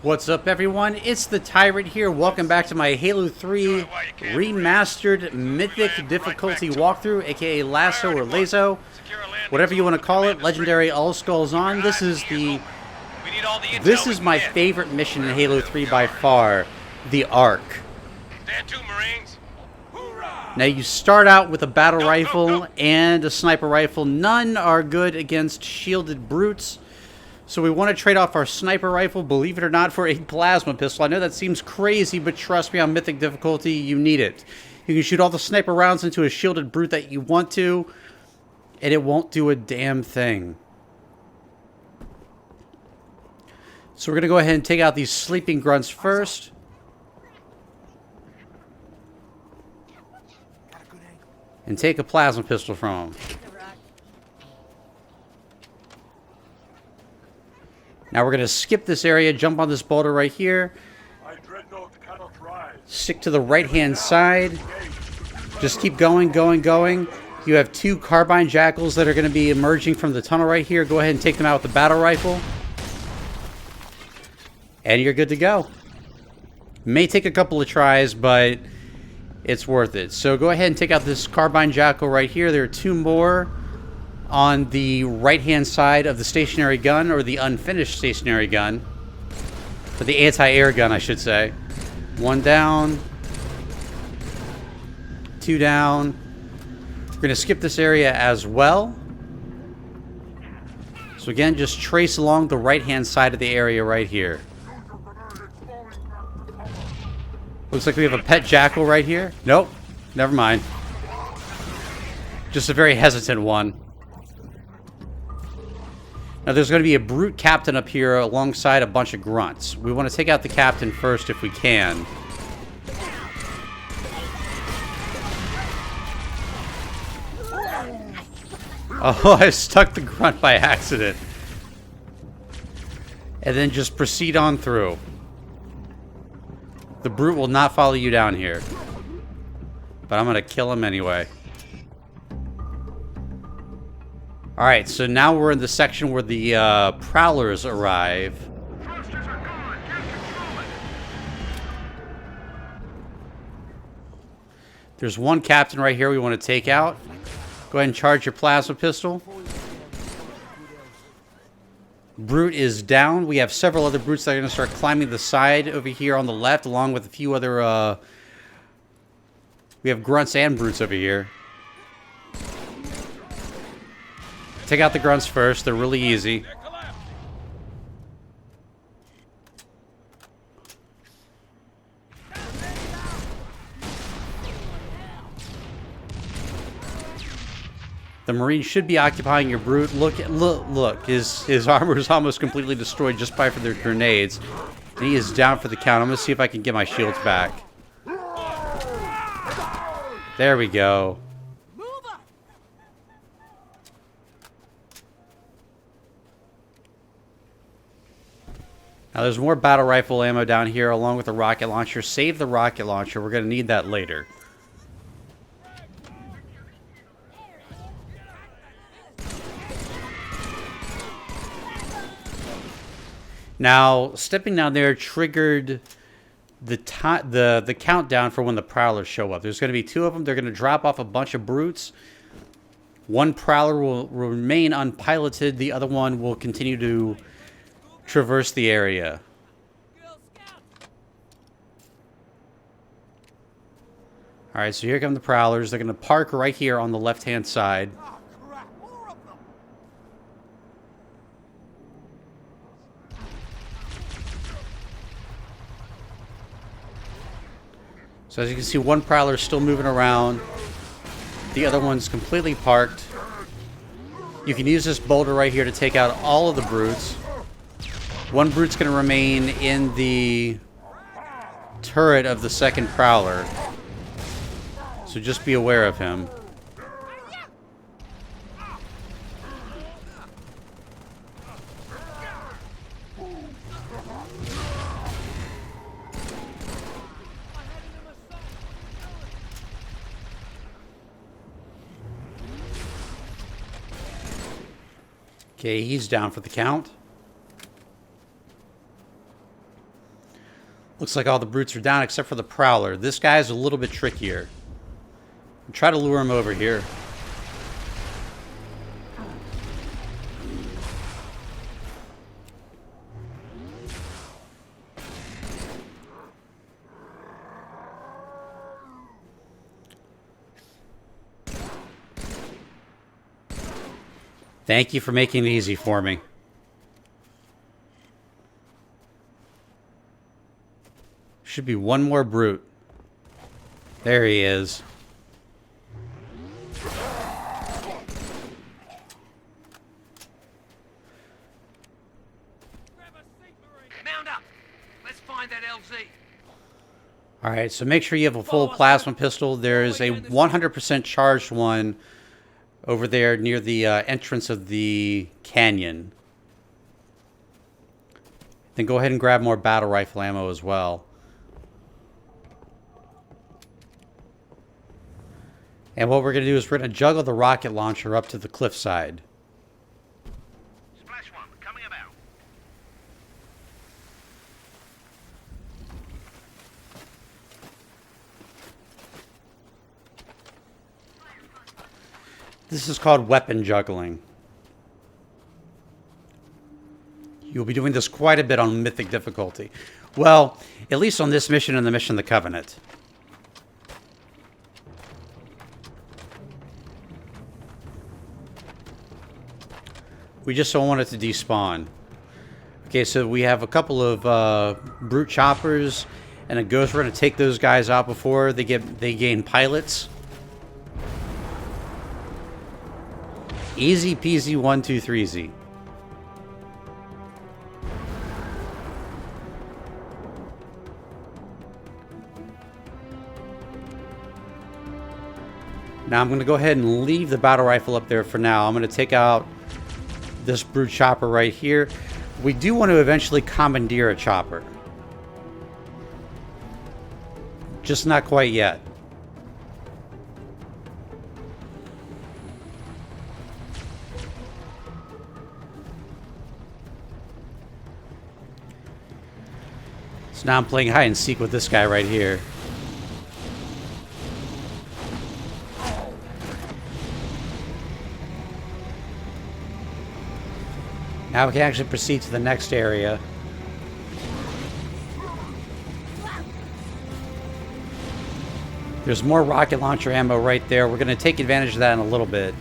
What's up, everyone? It's the Tyrant here. Welcome back to my Halo 3 Remastered Mythic difficulty walkthrough, aka LASO or LASO, whatever you want to call it. Legendary All Skulls on. This is my favorite mission in Halo 3 by far, the Arc. Now you start out with a battle rifle and a sniper rifle. None are good against shielded brutes. So we want to trade off our sniper rifle, believe it or not, for a plasma pistol. I know that seems crazy, but trust me, on Mythic difficulty, you need it. You can shoot all the sniper rounds into a shielded brute that you want to, and it won't do a damn thing. So we're going to go ahead and take out these sleeping grunts first. And take a plasma pistol from them. Now we're going to skip this area, jump on this boulder right here. Stick to the right-hand side. Just keep going, going. You have two carbine jackals that are going to be emerging from the tunnel right here. Go ahead and take them out with the battle rifle. And you're good to go. May take a couple of tries, but it's worth it. So go ahead and take out this carbine jackal right here. There are two more on the right-hand side of the stationary gun, or the unfinished stationary gun. Or the anti-air gun, I should say. One down. Two down. We're going to skip this area as well. So again, just trace along the right-hand side of the area right here. Looks like we have a pet jackal right here. Nope. Never mind. Just a very hesitant one. Now there's going to be a brute captain up here alongside a bunch of grunts. We want to take out the captain first if we can. Oh, I stuck the grunt by accident. And then just proceed on through. The brute will not follow you down here. But I'm going to kill him anyway. Alright, so now we're in the section where the prowlers arrive. There's one captain right here we want to take out. Go ahead and charge your plasma pistol. Brute is down. We have several other brutes that are going to start climbing the side over here on the left, along with a few other... we have grunts and brutes over here. Take out the grunts first. They're really easy. The Marine should be occupying your brute. Look. His armor is almost completely destroyed just by for their grenades. And he is down for the count. I'm going to see if I can get my shields back. There we go. Now there's more battle rifle ammo down here along with the rocket launcher. Save the rocket launcher. We're going to need that later. Now, stepping down there triggered the countdown for when the prowlers show up. There's going to be two of them. They're going to drop off a bunch of brutes. One prowler will remain unpiloted. The other one will continue to traverse the area. Alright, so here come the prowlers. They're going to park right here on the left-hand side. So as you can see, one prowler is still moving around. The other one's completely parked. You can use this boulder right here to take out all of the brutes. One brute's going to remain in the turret of the second prowler. So just be aware of him. Okay, he's down for the count. Looks like all the brutes are down except for the prowler. This guy's a little bit trickier. Try to lure him over here. Thank you for making it easy for me. Should be one more brute. There he is. Mount up. Let's find that LZ. Alright, so make sure you have a full plasma pistol. There's a 100% charged one over there near the entrance of the canyon. Then go ahead and grab more battle rifle ammo as well. And what we're going to do is we're going to juggle the rocket launcher up to the cliffside. Splash one, coming about. This is called weapon juggling. You'll be doing this quite a bit on Mythic difficulty. Well, at least on this mission and the mission of the Covenant. We just don't want it to despawn. Okay, so we have a couple of brute choppers and a ghost. We're going to take those guys out before they gain pilots. Easy peasy 1, 2, 3Z. Now I'm going to go ahead and leave the battle rifle up there for now. I'm going to take out this brute chopper right here. We do want to eventually commandeer a chopper. Just not quite yet. So now I'm playing hide and seek with this guy right here. Now we can actually proceed to the next area. There's more rocket launcher ammo right there. We're going to take advantage of that in a little bit.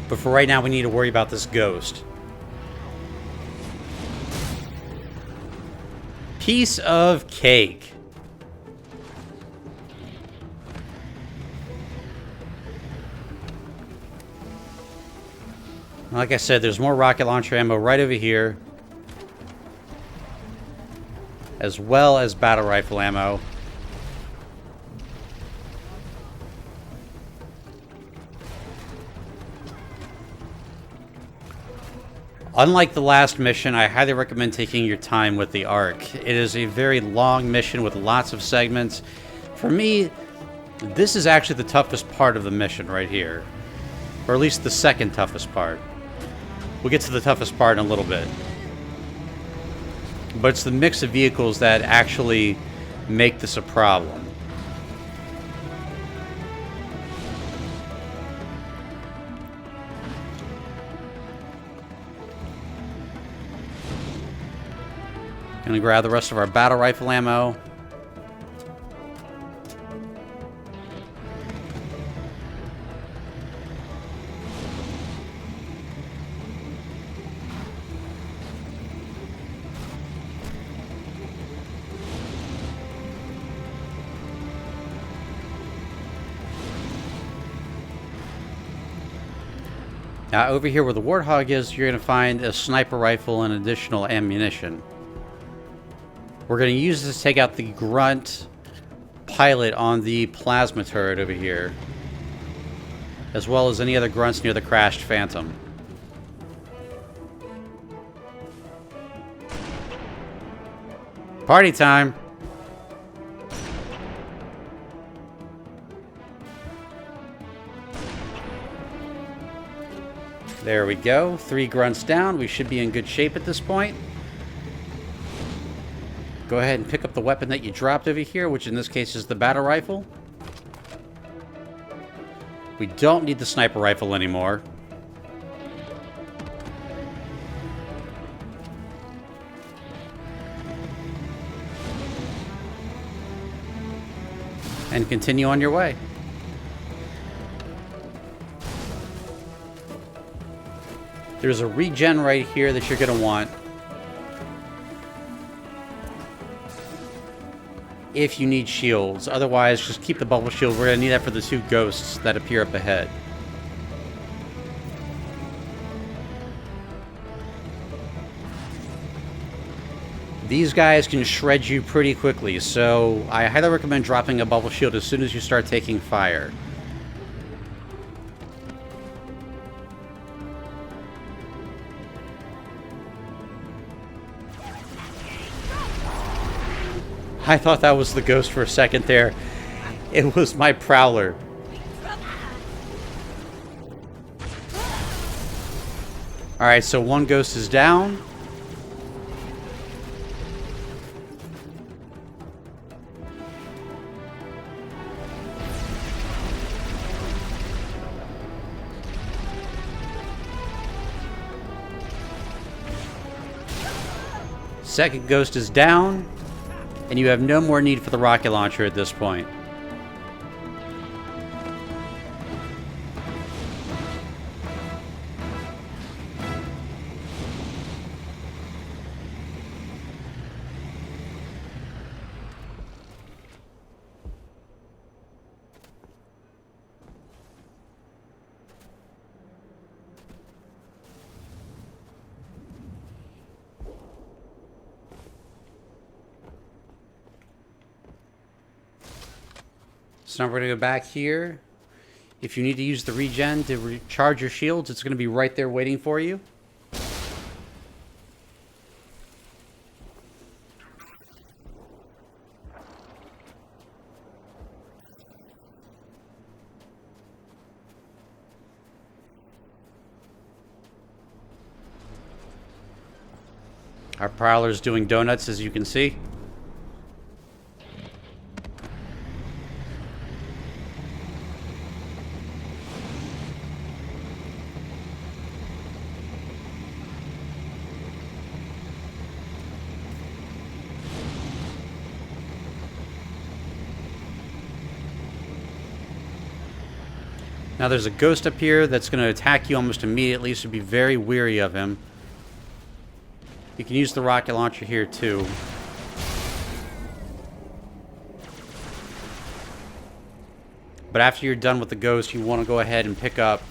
But for right now, we need to worry about this ghost. Piece of cake. Like I said, there's more rocket launcher ammo right over here, as well as battle rifle ammo. Unlike the last mission, I highly recommend taking your time with the Ark. It is a very long mission with lots of segments. For me, this is actually the toughest part of the mission right here. Or at least the second toughest part. We'll get to the toughest part in a little bit. But it's the mix of vehicles that actually make this a problem. Gonna grab the rest of our battle rifle ammo. Now over here where the Warthog is, you're going to find a sniper rifle and additional ammunition. We're going to use this to take out the grunt pilot on the plasma turret over here, as well as any other grunts near the crashed Phantom. Party time! There we go. 3 grunts down. We should be in good shape at this point. Go ahead and pick up the weapon that you dropped over here, which in this case is the battle rifle. We don't need the sniper rifle anymore. And continue on your way. There's a regen right here that you're going to want. If you need shields. Otherwise, just keep the bubble shield. We're going to need that for the 2 ghosts that appear up ahead. These guys can shred you pretty quickly, so I highly recommend dropping a bubble shield as soon as you start taking fire. I thought that was the ghost for a second there. It was my prowler. Alright, so 1 ghost is down. Second ghost is down. And you have no more need for the rocket launcher at this point. So now we're going to go back here. If you need to use the regen to recharge your shields, it's going to be right there waiting for you. Our prowler's doing donuts, as you can see. Now there's a ghost up here that's going to attack you almost immediately, so be very wary of him. You can use the rocket launcher here too. But after you're done with the ghost, you want to go ahead and pick up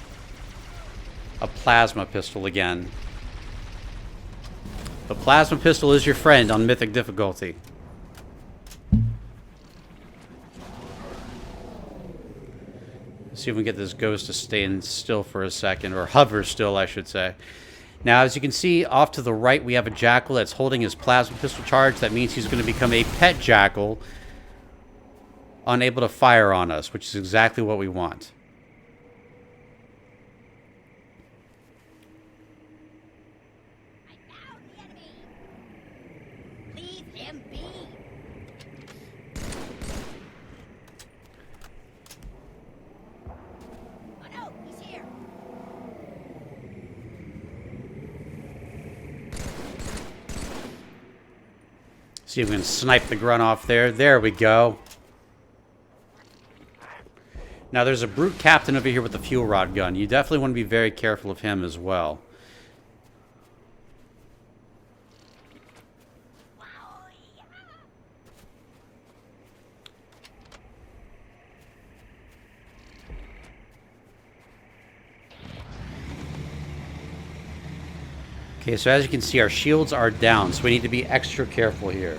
a plasma pistol again. The plasma pistol is your friend on Mythic difficulty. See if we can get this ghost to stay still for a second, or hover still, I should say. Now, as you can see, off to the right, we have a jackal that's holding his plasma pistol charge. That means he's going to become a pet jackal, unable to fire on us, which is exactly what we want. See if we can snipe the grunt off there. There we go. Now there's a brute captain over here with the fuel rod gun. You definitely want to be very careful of him as well. Okay, so as you can see, our shields are down, so we need to be extra careful here.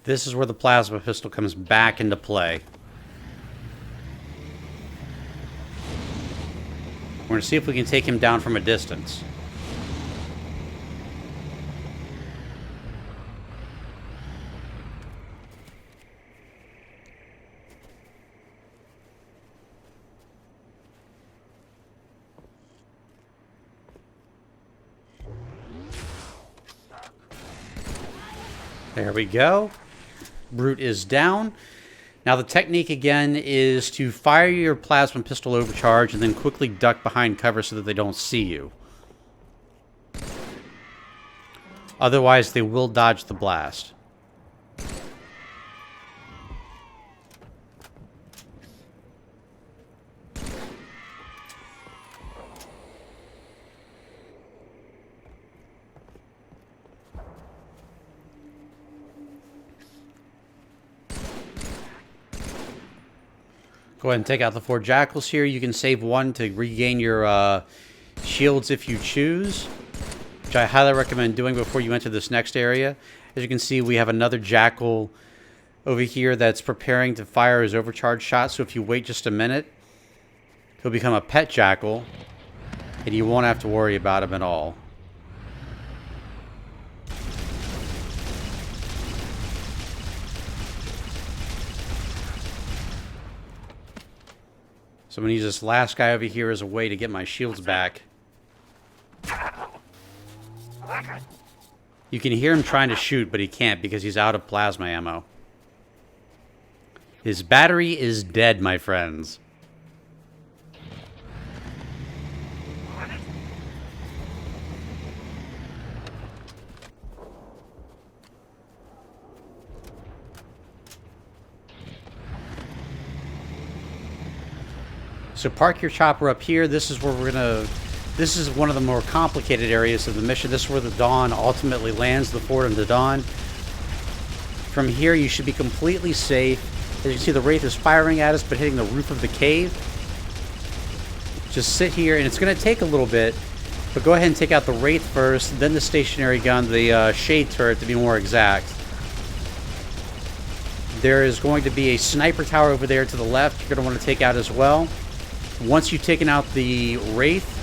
This is where the plasma pistol comes back into play. We're going to see if we can take him down from a distance. There we go. Brute is down. Now the technique again is to fire your plasma pistol overcharge and then quickly duck behind cover so that they don't see you. Otherwise, they will dodge the blast. Go ahead and take out the 4 jackals here. You can save 1 to regain your shields if you choose, which I highly recommend doing before you enter this next area. As you can see, we have another jackal over here that's preparing to fire his overcharge shot. So if you wait just a minute, he'll become a pet jackal, and you won't have to worry about him at all. So I'm going to use this last guy over here as a way to get my shields back. You can hear him trying to shoot, but he can't because he's out of plasma ammo. His battery is dead, my friends. So park your chopper up here. This is where we're gonna... This is one of the more complicated areas of the mission. This is where the Dawn ultimately lands, the Fort of the Dawn. From here, you should be completely safe. As you can see, the Wraith is firing at us, but hitting the roof of the cave. Just sit here, and it's gonna take a little bit, but go ahead and take out the Wraith first, then the stationary gun, the Shade Turret to be more exact. There is going to be a sniper tower over there to the left you're gonna want to take out as well. Once you've taken out the Wraith,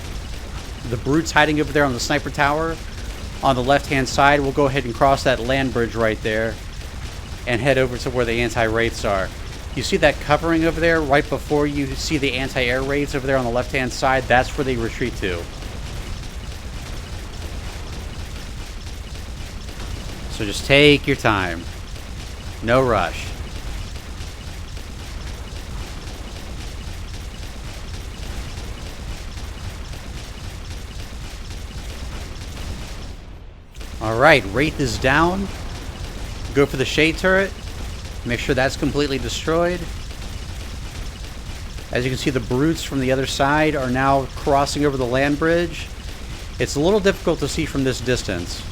the Brute's hiding over there on the sniper tower. On the left-hand side, we'll go ahead and cross that land bridge right there and head over to where the anti-Wraiths are. You see that covering over there right before you see the anti-air raids over there on the left-hand side? That's where they retreat to. So just take your time. No rush. Alright, Wraith is down. Go for the Shade Turret. Make sure that's completely destroyed. As you can see, the Brutes from the other side are now crossing over the land bridge. It's a little difficult to see from this distance.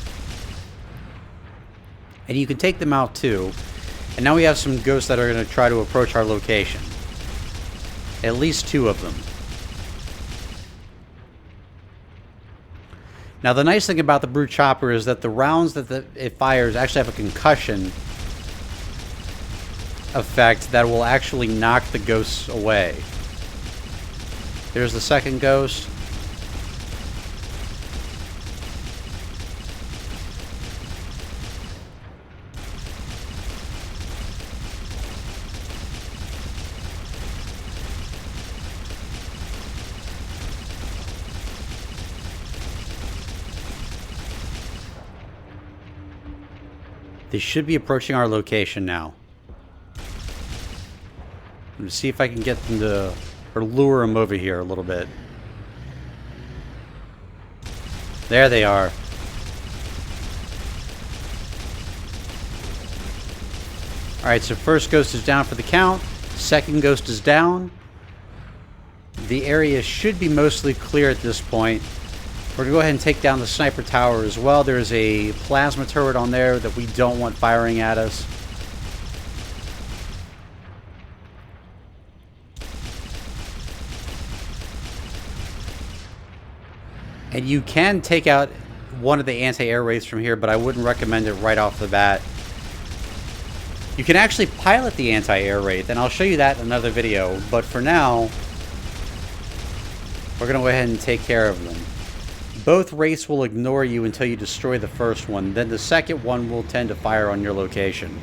And you can take them out too. And now we have some ghosts that are going to try to approach our location. At least 2 of them. Now the nice thing about the Brute Chopper is that the rounds that it fires actually have a concussion effect that will actually knock the ghosts away. There's the second ghost. They should be approaching our location now. I'm going to see if I can get them to, or lure them over here a little bit. There they are. Alright, so first ghost is down for the count. Second ghost is down. The area should be mostly clear at this point. We're going to go ahead and take down the sniper tower as well. There's a plasma turret on there that we don't want firing at us. And you can take out one of the anti-air raids from here, but I wouldn't recommend it right off the bat. You can actually pilot the anti-air raid, and I'll show you that in another video. But for now, we're going to go ahead and take care of them. Both wraiths will ignore you until you destroy the first one. Then the second one will tend to fire on your location.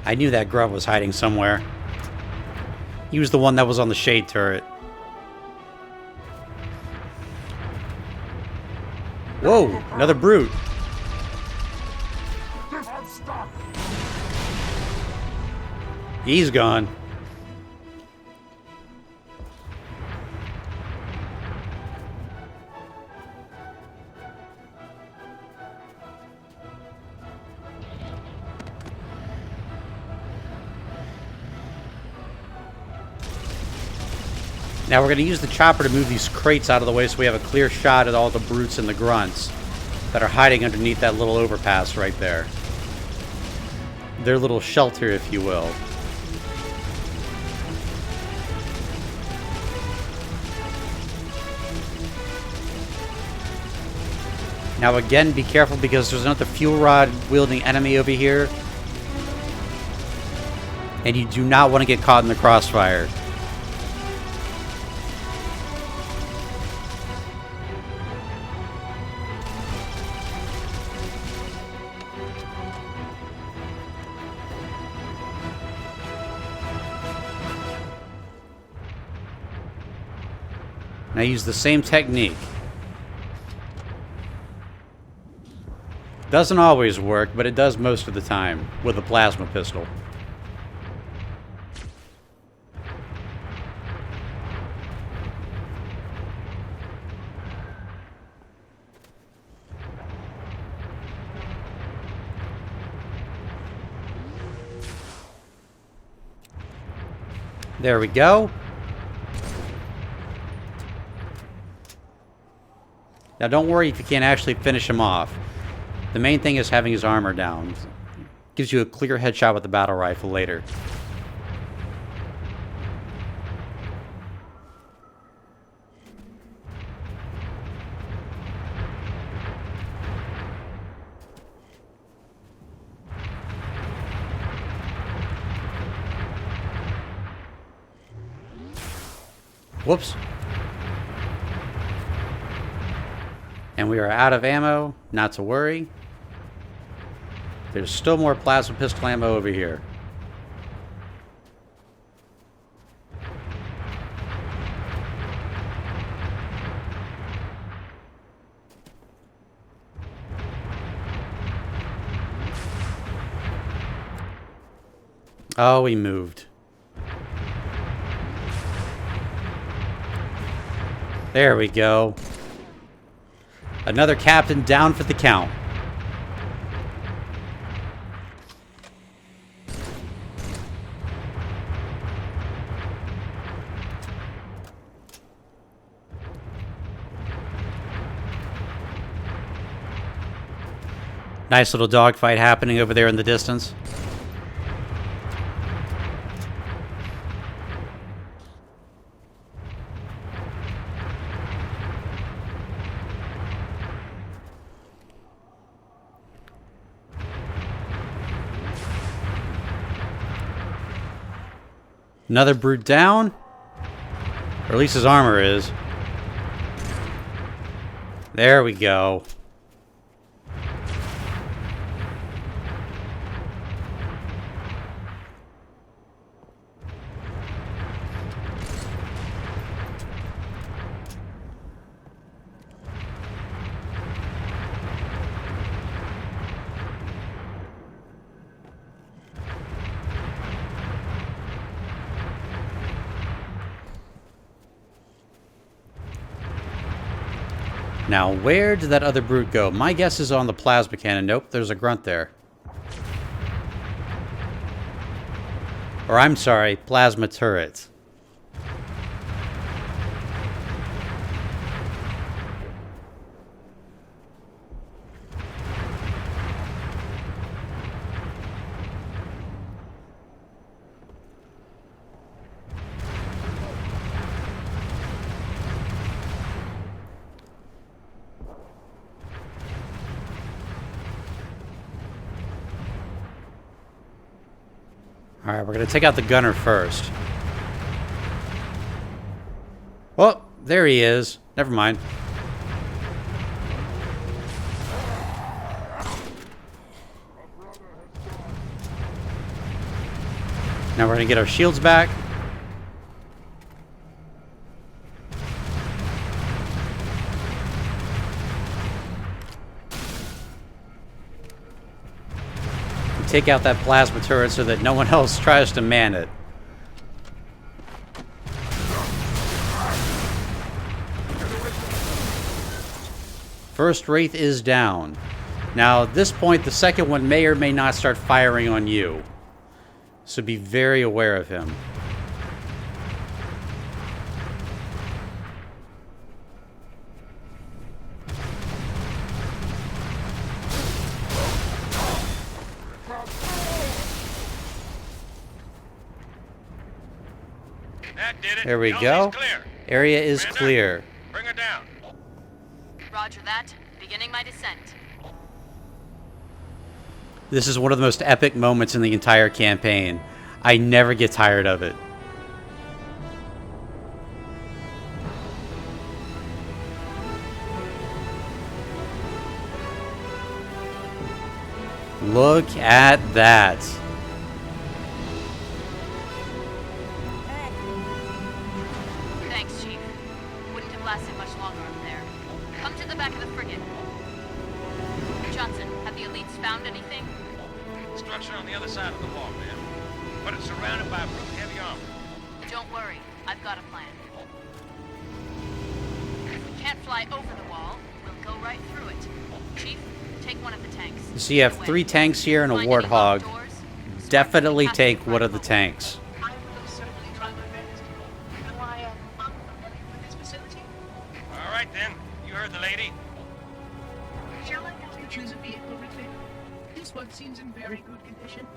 I knew that grub was hiding somewhere. He was the one that was on the shade turret. Whoa, another brute. He's gone. Now we're going to use the chopper to move these crates out of the way so we have a clear shot at all the brutes and the grunts that are hiding underneath that little overpass right there. Their little shelter, if you will. Now again, be careful because there's another fuel rod wielding enemy over here. And you do not want to get caught in the crossfire. Now use the same technique. Doesn't always work, but it does most of the time with a plasma pistol. There we go. Now don't worry if you can't actually finish him off. The main thing is having his armor down. Gives you a clear headshot with the battle rifle later. Whoops. And we are out of ammo. Not to worry. There's still more plasma pistol ammo over here. Oh, he moved. There we go. Another captain down for the count. Nice little dogfight happening over there in the distance. Another brute down. Or at least his armor is. There we go. Now, where did that other brute go? My guess is on the plasma cannon. Nope, there's a grunt there. Or I'm sorry, plasma turret. Alright, we're going to take out the gunner first. Well, there he is. Never mind. Now we're going to get our shields back. Take out that plasma turret so that no one else tries to man it. First Wraith is down. Now, at this point, the second one may or may not start firing on you. So be very aware of him. That did it. There we LZ's go. Clear. Area is Commander, clear. Bring her down. Roger that. Beginning my descent. This is one of the most epic moments in the entire campaign. I never get tired of it. Look at that. Thanks, Chief. Wouldn't have lasted much longer up there. Come to the back of the frigate. Johnson, have the elites found anything? Structure on the other side of the wall, ma'am. But it's surrounded by brute heavy armor. Don't worry. I've got a plan. If we can't fly over the wall, we'll go right through it. Chief, take one of the tanks. So you have 3 tanks here and a Find any locked warthog. doors, Definitely start take casting one of the fireball. tanks. I will certainly try my best. Am I unfamiliar with this facility? All right, then. You heard the lady. Shall I have you choose a vehicle, Ripley? This one seems in very good condition.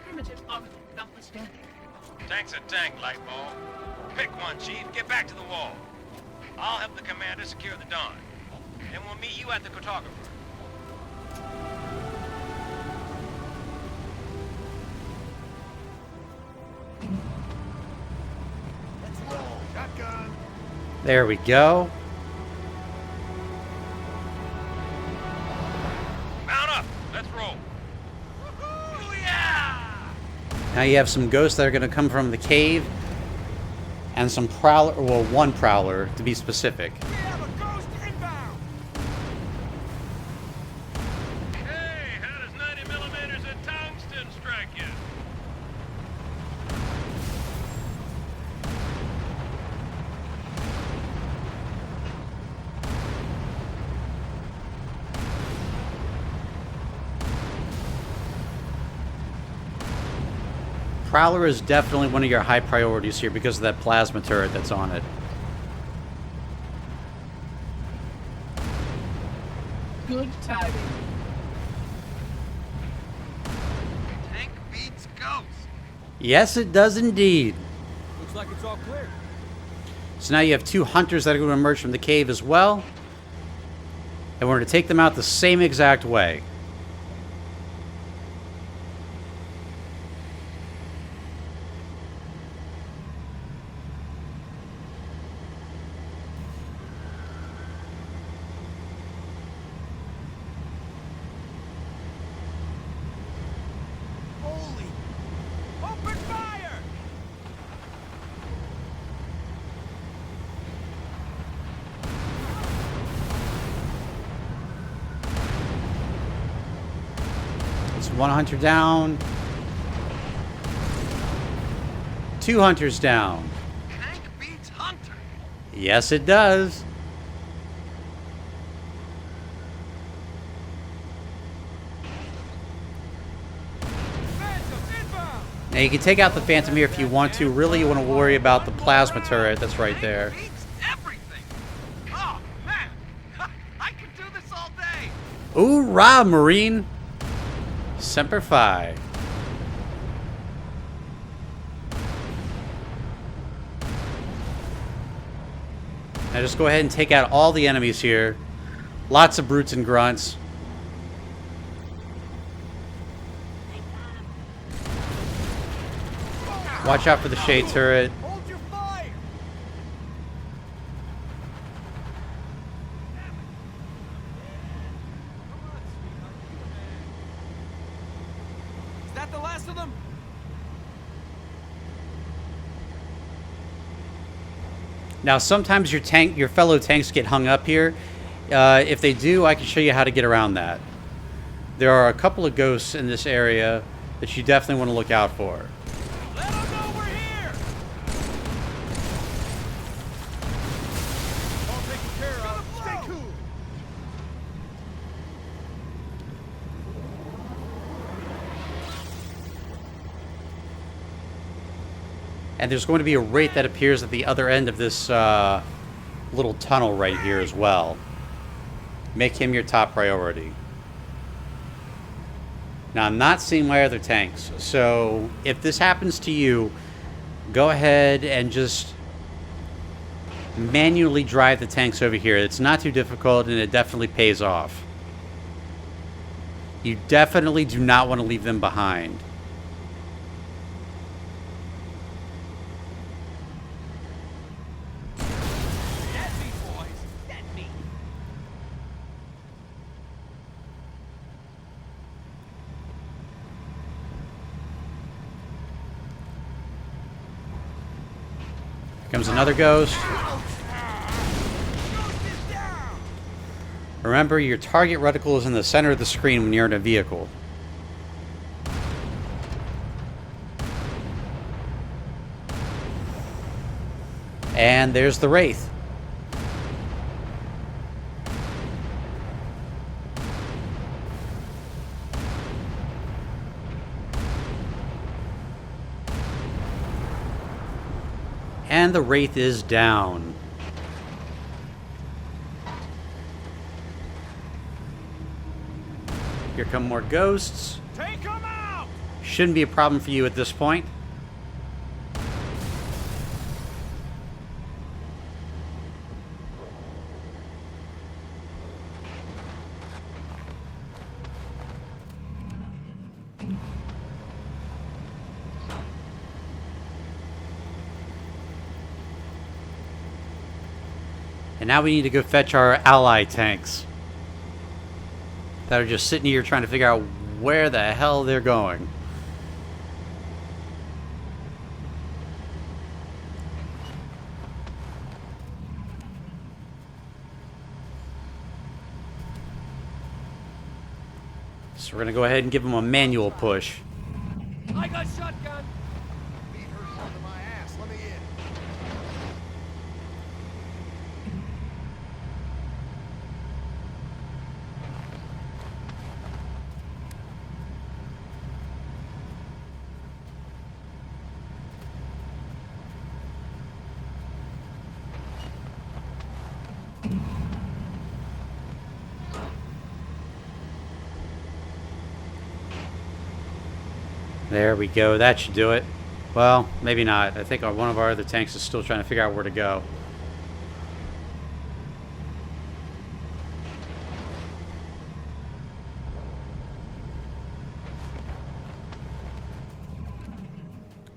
Primitive armament notwithstanding. Tank's a tank, Lightball. Pick one, Chief. Get back to the wall. I'll help the commander secure the Dawn. Then we'll meet you at the cartographer. There we go. Mount up. Let's roll. Woohoo! Yeah! Now you have some ghosts that are going to come from the cave. And some prowler, well, one prowler to be specific. We have a ghost inbound! Hey, how does 90 millimeters of tungsten strike you? Prowler is definitely one of your high priorities here because of that plasma turret that's on it. Good timing. Tank beats ghost. Yes, it does indeed. Looks like it's all clear. So now you have 2 hunters that are going to emerge from the cave as well. And we're going to take them out the same exact way. Holy! Open fire! It's 1 hunter down. 2 hunters down. Tank beats hunter. Yes, it does. Phantom inbound! Now you can take out the Phantom here if you want to. Really, you want to worry about the plasma turret that's right there. Tank beats everything. Oh, man. I could do this all day. Hoorah, Marine! Semper Fi. Now just go ahead and take out all the enemies here. Lots of brutes and grunts. Watch out for the shade turret. Hold your fire! Is that the last of them? Now, sometimes your fellow tanks get hung up here. If they do, I can show you how to get around that. There are a couple of ghosts in this area that you definitely want to look out for. Let them know we're here! All taken care of. Stay cool! And there's going to be a wraith that appears at the other end of this little tunnel right here as well. Make him your top priority. Now, I'm not seeing my other tanks, so if this happens to you, go ahead and just manually drive the tanks over here. It's not too difficult, and it definitely pays off. You definitely do not want to leave them behind. That's me, boys. That's me. Comes another ghost. Remember, your target reticle is in the center of the screen when you're in a vehicle. And there's the wraith. And the wraith is down. Here come more ghosts. Take them out! Shouldn't be a problem for you at this point. And now we need to go fetch our ally tanks that are just sitting here trying to figure out where the hell they're going. So we're going to go ahead and give them a manual push. I got shotgun! Beat her under my ass. Let me in. There we go. That should do it. Well, maybe not. I think one of our other tanks is still trying to figure out where to go.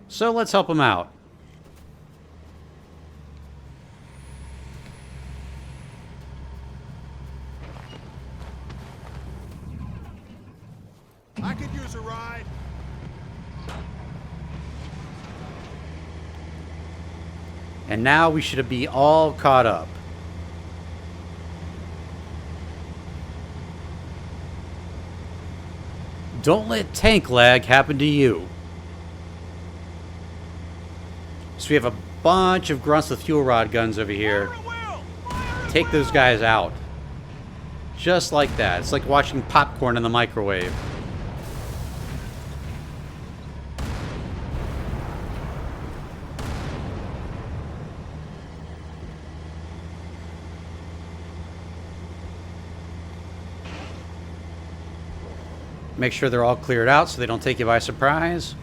So let's help him out. I could use a ride. And now we should be all caught up. Don't let tank lag happen to you. So we have a bunch of grunts with fuel rod guns over here. Take those guys out. Just like that. It's like watching popcorn in the microwave. Make sure they're all cleared out so they don't take you by surprise.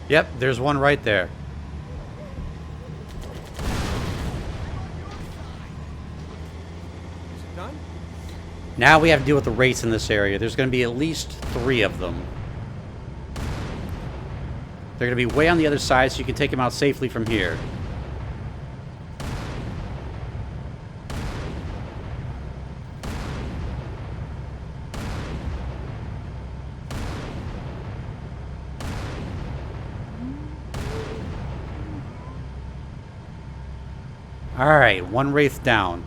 Yep, there's one right there. Is it done? Now we have to deal with the wraiths in this area. There's going to be at least 3 of them. They're going to be way on the other side so you can take them out safely from here. Alright, one Wraith down.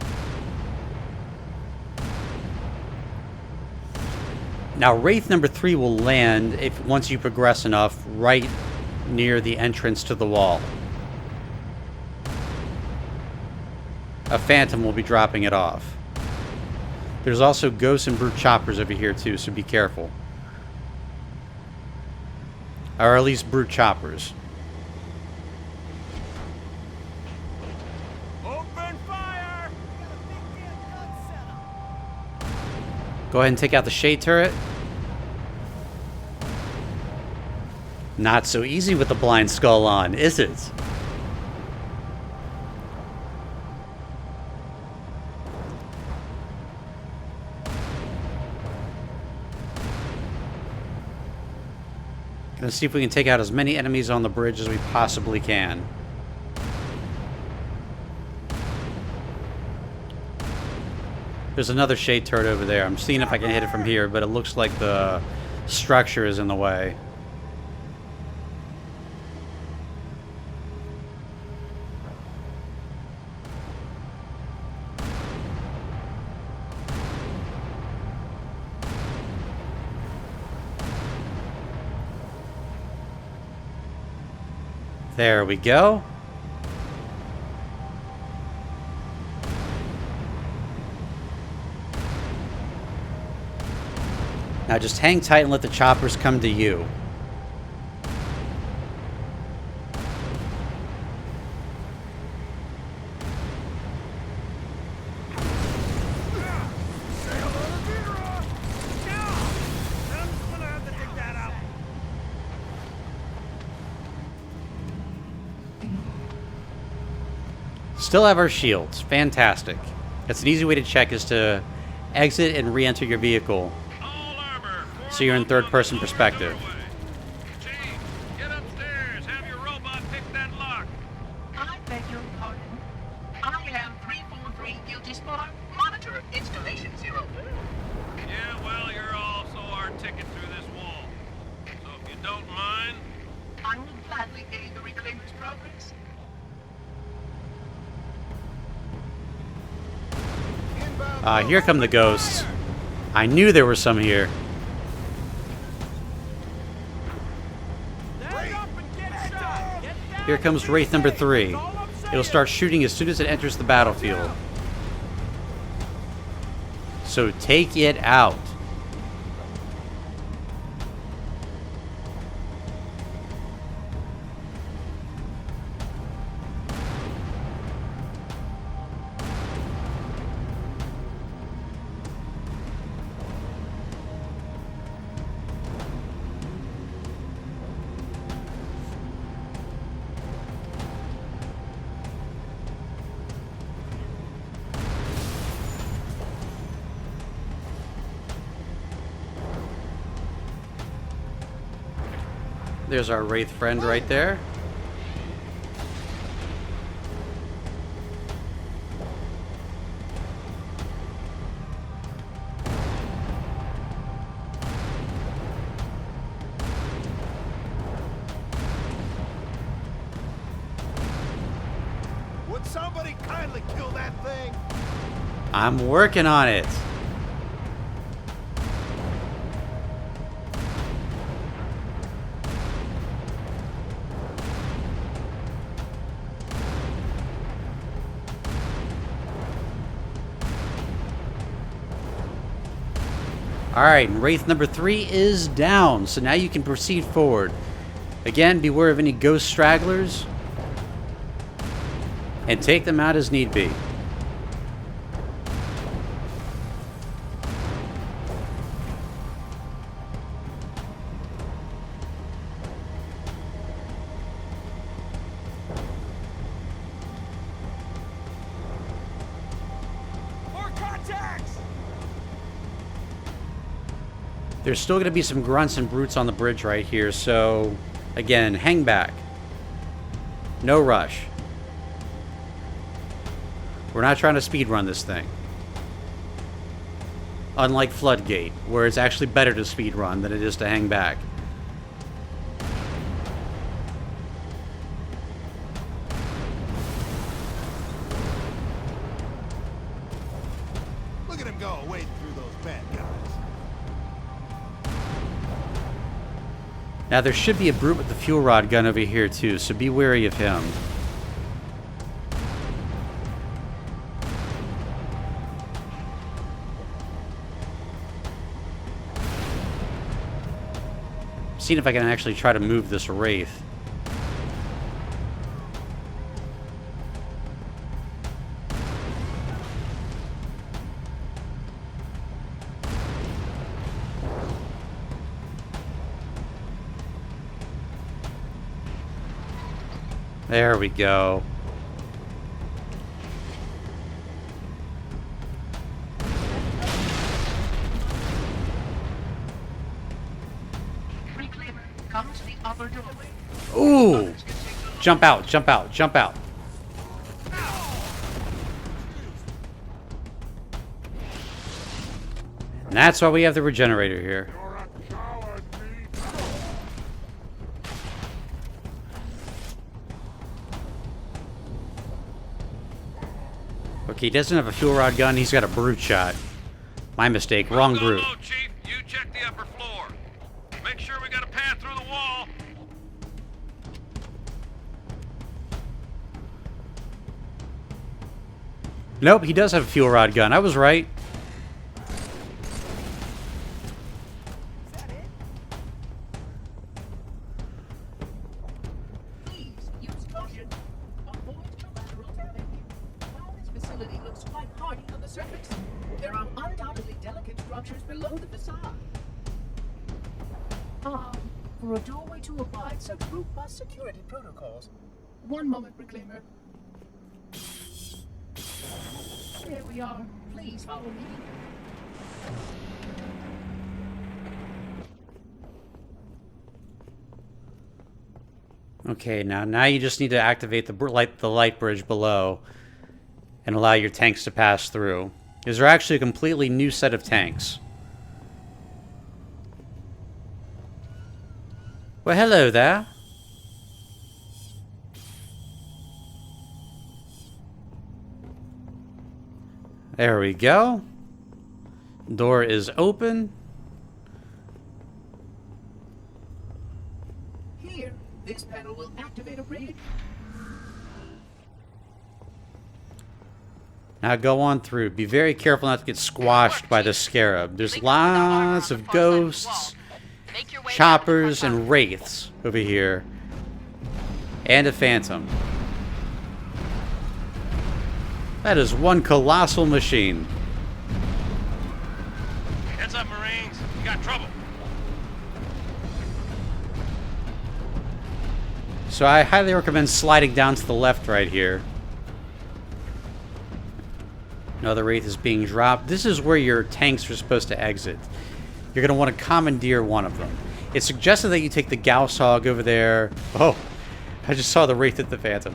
Now, Wraith number 3 will land if once you progress enough right near the entrance to the wall. A Phantom will be dropping it off. There's also ghosts and brute choppers over here too, so be careful. Or at least brute choppers. Open fire! Go ahead and take out the shade turret. Not so easy with the blind skull on, is it? Gonna see if we can take out as many enemies on the bridge as we possibly can. There's another shade turret over there. I'm seeing if I can hit it from here, but it looks like the structure is in the way. There we go. Now just hang tight and let the choppers come to you. Still have our shields. Fantastic. That's an easy way to check is to exit and re-enter your vehicle so you're in third-person perspective. Chief, get upstairs. Have your robot pick that lock. I beg your pardon. I am 343 Guilty Spar. Monitor installation 0. Yeah, well, you're also our ticket through this wall. So if you don't mind, I will gladly aid the reclaimer's progress. Here come the ghosts. I knew there were some here. Stand up and get shot! Get down! Here comes Wraith number 3. It'll start shooting as soon as it enters the battlefield. So take it out. There's our Wraith friend right there. Would somebody kindly kill that thing? I'm working on it. Alright, and Wraith number 3 is down, so now you can proceed forward. Again, beware of any ghost stragglers, and take them out as need be. More contacts! There's still going to be some grunts and brutes on the bridge right here, so again, hang back. No rush. We're not trying to speedrun this thing. Unlike Floodgate, where it's actually better to speedrun than it is to hang back. Look at him go, wading through those bad guys. Now there should be a brute with the fuel rod gun over here too, so be wary of him. Seeing if I can actually try to move this wraith. There we go. Reclaimer, come to the upper doorway. Ooh! Jump out, jump out, jump out. And that's why we have the regenerator here. Okay, he doesn't have a fuel rod gun, he's got a brute shot. My mistake, wrong brute. Low, Chief. You check the upper floor. Make sure we got a path through the wall. Nope, he does have a fuel rod gun. I was right. Please use caution. Avoid collateral damage. While this facility looks quite hardy on the surface, there are undoubtedly delicate structures below the facade. For a doorway to abide such robust security protocols. One moment, Reclaimer. There we are. Please follow me. Okay, now you just need to activate the light bridge below and allow your tanks to pass through. These are actually a completely new set of tanks. Well, hello there. There we go. Door is open. Here, this panel will activate a bridge. Now go on through. Be very careful not to get squashed by the scarab. There's lots of ghosts, choppers, and wraiths over here. And a phantom. That is one colossal machine. Heads up, Marines. You got trouble. So I highly recommend sliding down to the left right here. Another wraith is being dropped. This is where your tanks are supposed to exit. You're going to want to commandeer one of them. It's suggested that you take the Gauss Hog over there. Oh, I just saw the wraith at the phantom.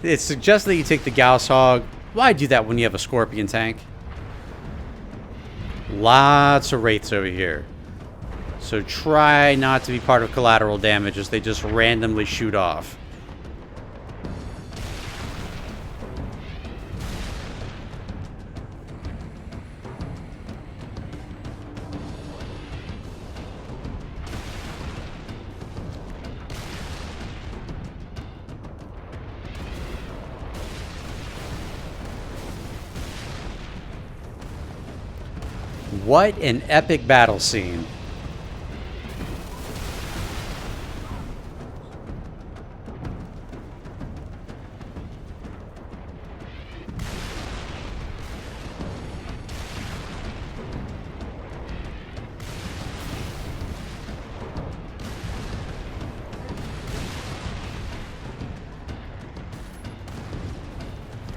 It's suggested that you take the Gauss Hog. Why do that when you have a Scorpion tank? Lots of wraiths over here. So try not to be part of collateral damage as they just randomly shoot off. What an epic battle scene.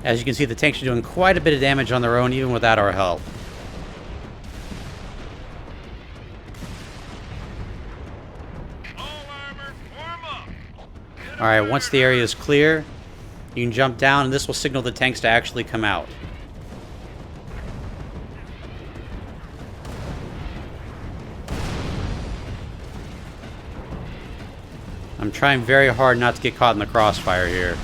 As you can see, the tanks are doing quite a bit of damage on their own, even without our help. Alright, once the area is clear, you can jump down and this will signal the tanks to actually come out. I'm trying very hard not to get caught in the crossfire here.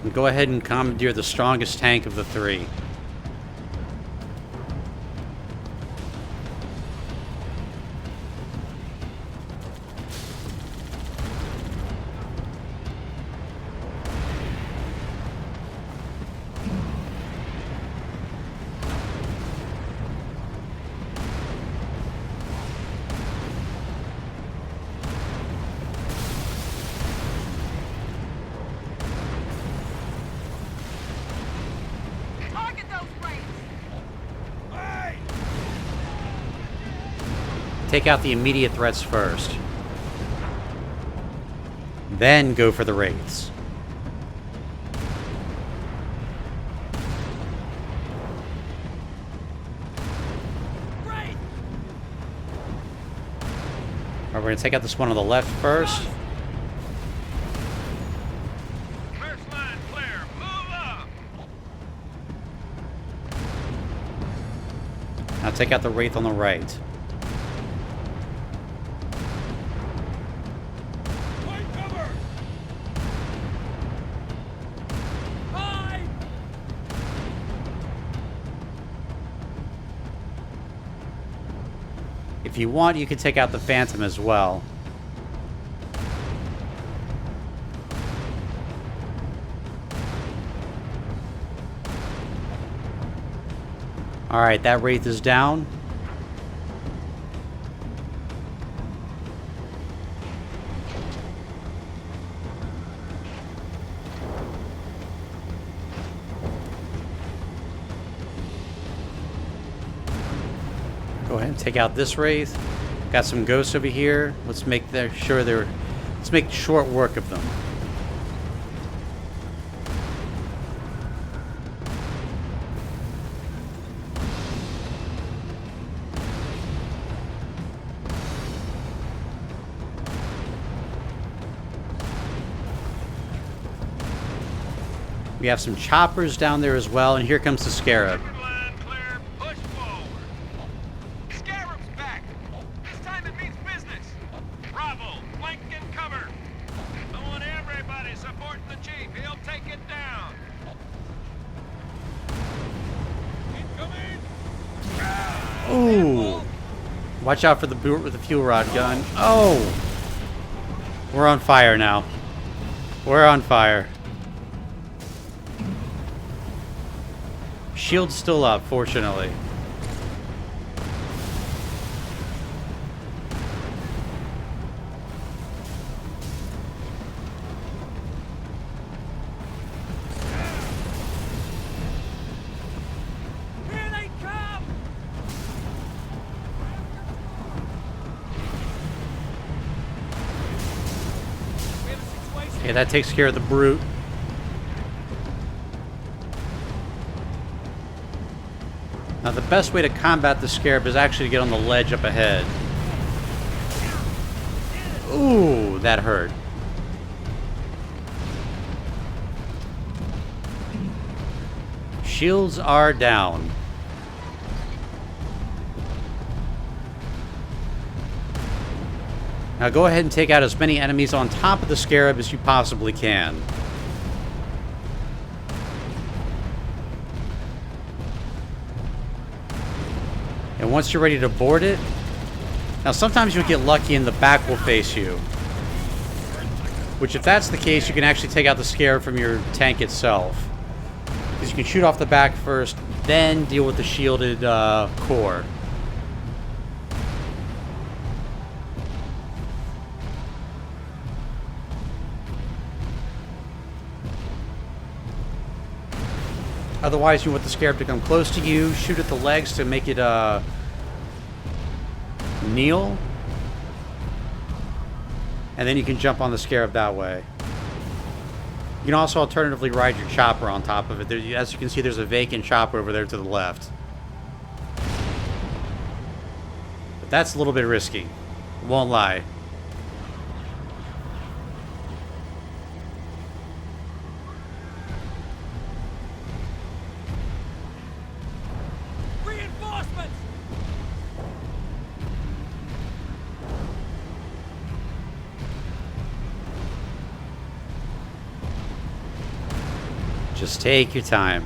And go ahead and commandeer the strongest tank of the three. Target those wraiths! Hey! Take out the immediate threats first. Then go for the wraiths. Great! Alright, we're going to take out this one on the left first. First line clear. Move up. Now take out the wraith on the right. Take cover! Hi! If you want, you can take out the phantom as well. Alright, that wraith is down. Go ahead and take out this wraith. Got some ghosts over here. Let's make sure they're. Let's make short work of them. We have some choppers down there as well, and here comes the scarab. Second line clear. Push forward. Scarab's back. This time it means business. Bravo. Flank and cover. I want everybody supporting the chief. He'll take it down. Incoming! Ooh! Watch out for the boot with the fuel rod gun. Oh! We're on fire now. We're on fire. Shield's still up, fortunately. Here they come! We have a situation. Okay, that takes care of the brute. Now the best way to combat the scarab is actually to get on the ledge up ahead. Ooh, that hurt. Shields are down. Now go ahead and take out as many enemies on top of the scarab as you possibly can. And once you're ready to board it, now sometimes you'll get lucky and the back will face you. Which if that's the case, you can actually take out the scarab from your tank itself. Because you can shoot off the back first, then deal with the shielded core. Otherwise, you want the scarab to come close to you, shoot at the legs to make it kneel. And then you can jump on the scarab that way. You can also alternatively ride your chopper on top of it. There, as you can see, there's a vacant chopper over there to the left. But that's a little bit risky. Won't lie. Reinforcements! Just take your time.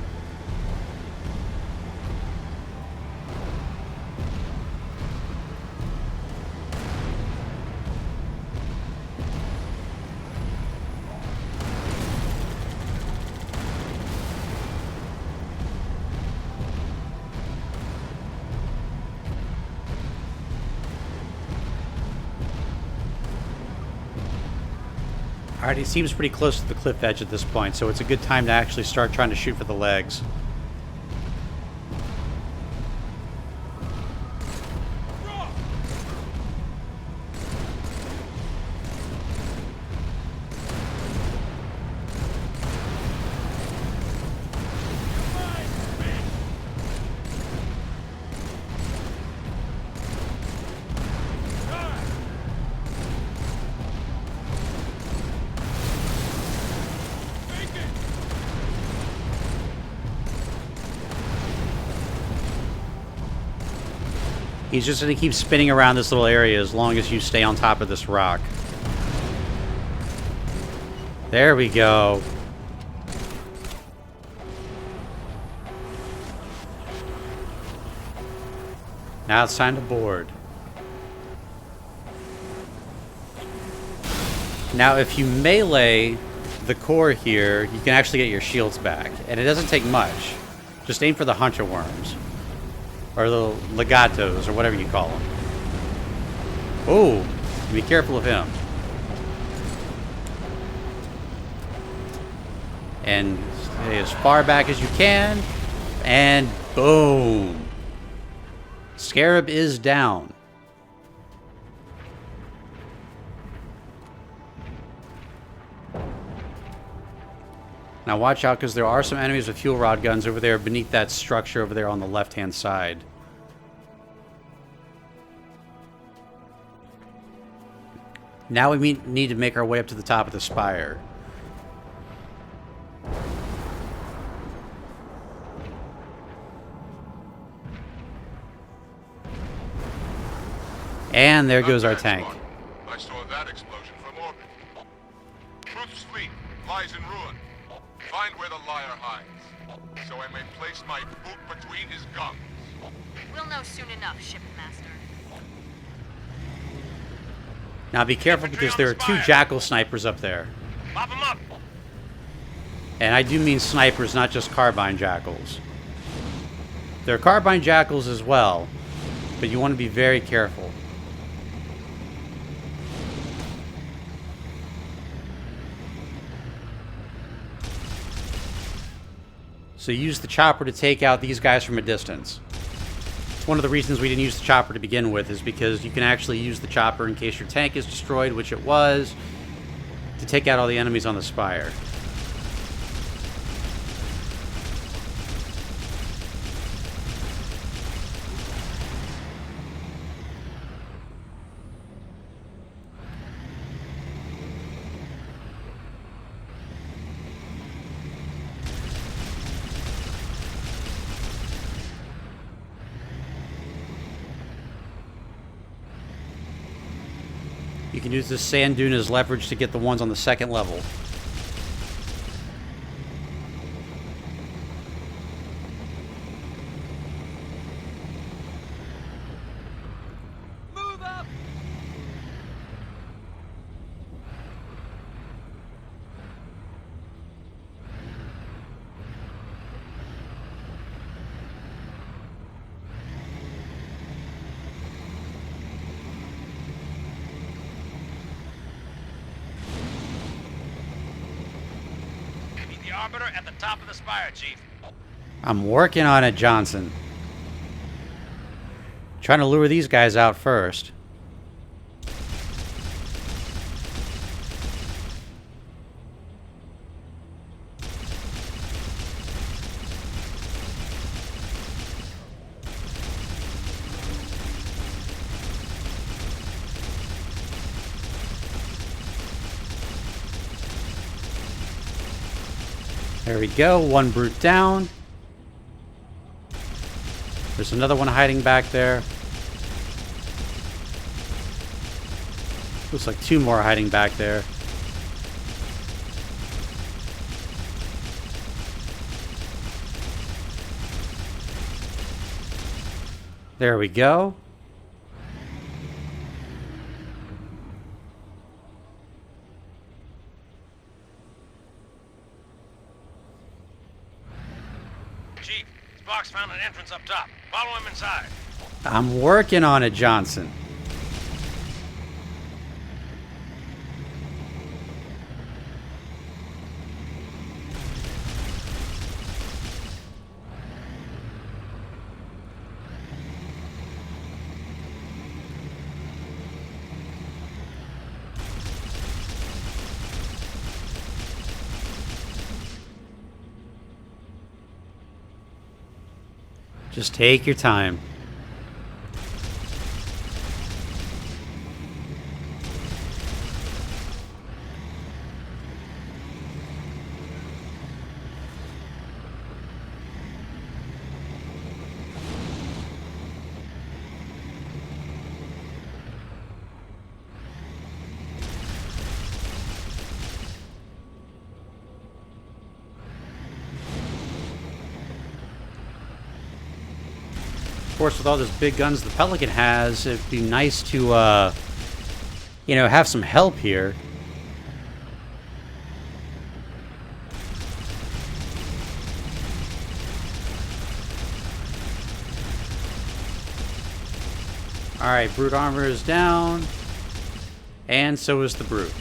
Alright, he seems pretty close to the cliff edge at this point, so it's a good time to actually start trying to shoot for the legs. He's just going to keep spinning around this little area as long as you stay on top of this rock. There we go. Now it's time to board. Now if you melee the core here, you can actually get your shields back. And it doesn't take much. Just aim for the hunter worms. Or the legatos, or whatever you call them. Oh, be careful of him. And stay as far back as you can. And boom. Scarab is down. Now watch out, because there are some enemies with fuel rod guns over there beneath that structure over there on the left-hand side. Now we need to make our way up to the top of the spire. And there goes our tank. I saw that explosion from orbit. Truth's fleet lies in ruin. Find where the liar hides, so I may place my boot between his gums. We'll know soon enough, Shipmaster. Now be careful, because there are two jackal snipers up there. Mop him up! And I do mean snipers, not just carbine jackals. There are carbine jackals as well, but you want to be very careful. So use the chopper to take out these guys from a distance. It's one of the reasons we didn't use the chopper to begin with, is because you can actually use the chopper in case your tank is destroyed, which it was, to take out all the enemies on the spire. You can use this sand dune as leverage to get the ones on the second level. Move up! Meet the arbiter at the top of the spire, Chief. I'm working on it, Johnson. Trying to lure these guys out first. There we go, one brute down. There's another one hiding back there. Looks like two more hiding back there. There we go. Chief, Spock's found an entrance up top. Follow him inside. I'm working on it, Johnson. Just take your time. Of course, with all those big guns the Pelican has, it'd be nice to, you know, have some help here. Alright, brute armor is down. And so is the brute.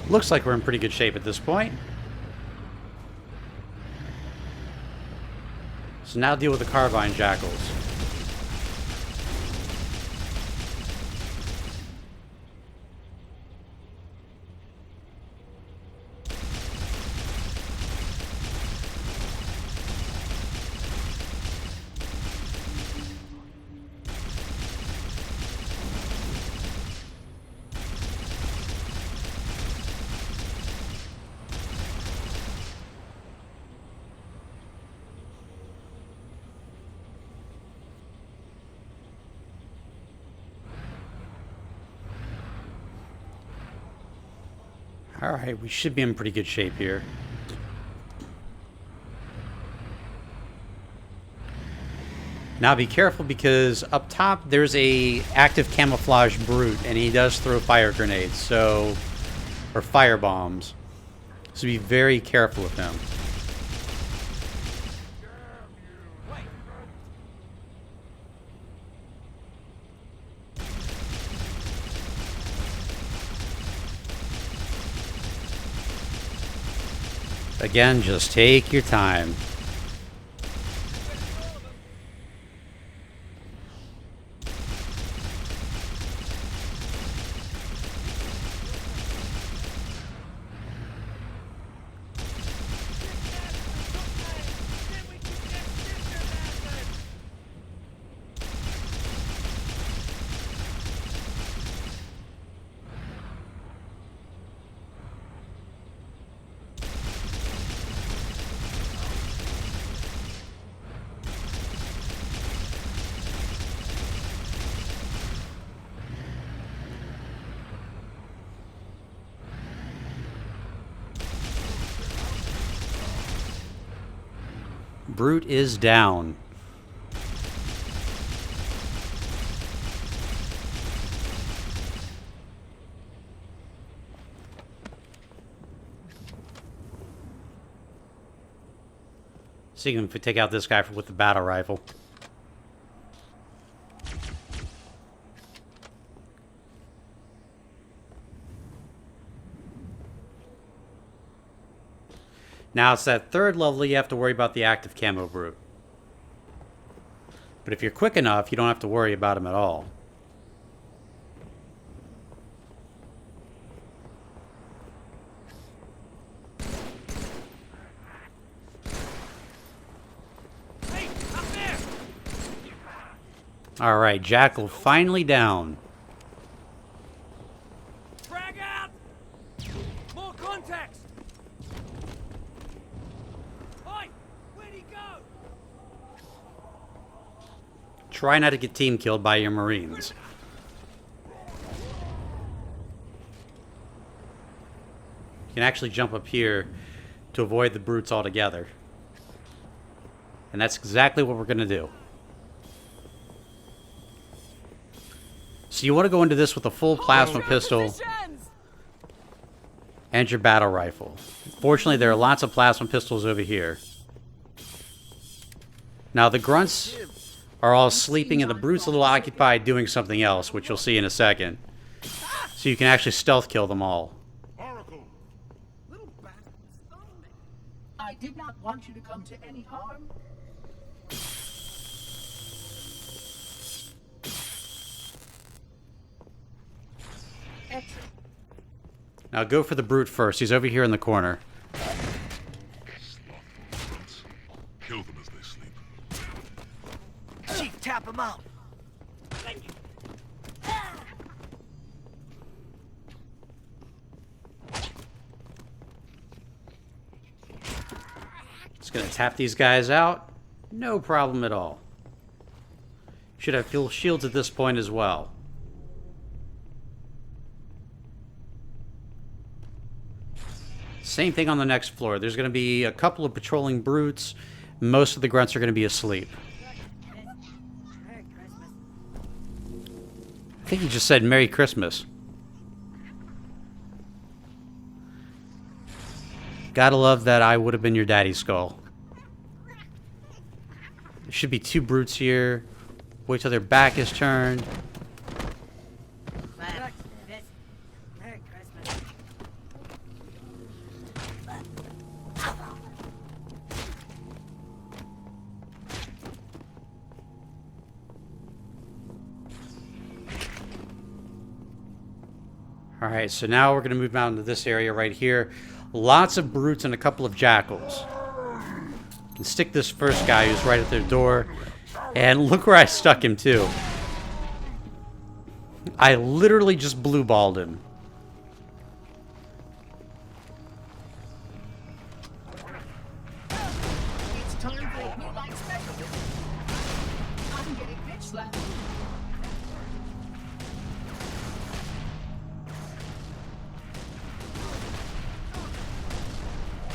Looks like we're in pretty good shape at this point. So now deal with the carbine jackals. Alright, we should be in pretty good shape here. Now be careful because up top there's a active camouflage brute and he does throw fire grenades, so or fire bombs. So be very careful of him. Again, just take your time. Brute is down. See if we can take out this guy with the battle rifle. Now it's that third level you have to worry about the active camo brute. But if you're quick enough, you don't have to worry about him at all. Hey, up there! Alright, Jackal finally down. Frag out! More contacts! Oi! Where'd he go? Try not to get team killed by your Marines. You can actually jump up here to avoid the brutes altogether. And that's exactly what we're going to do. So you want to go into this with a full plasma pistol and your battle rifle. Fortunately, there are lots of plasma pistols over here. Now, the grunts are all sleeping, and the brutes a little occupied doing something else, which you'll see in a second. So you can actually stealth kill them all. Little bastards. I did not want you to come to any harm. Excellent. Now go for the brute first. He's over here in the corner. Kill them as they sleep. Chief, tap him out. Just gonna tap these guys out. No problem at all. Should have full shields at this point as well. Same thing on the next floor. There's going to be a couple of patrolling brutes. Most of the grunts are going to be asleep. I think he just said Merry Christmas. Gotta love that I would have been your daddy's skull. There should be two brutes here. Wait till their back is turned. Merry Christmas. Alright, so now we're going to move out into this area right here. Lots of brutes and a couple of jackals. And stick this first guy who's right at their door. And look where I stuck him, too. I literally just blue-balled him. It's time for a new light specialist. I'm getting bitch slapped.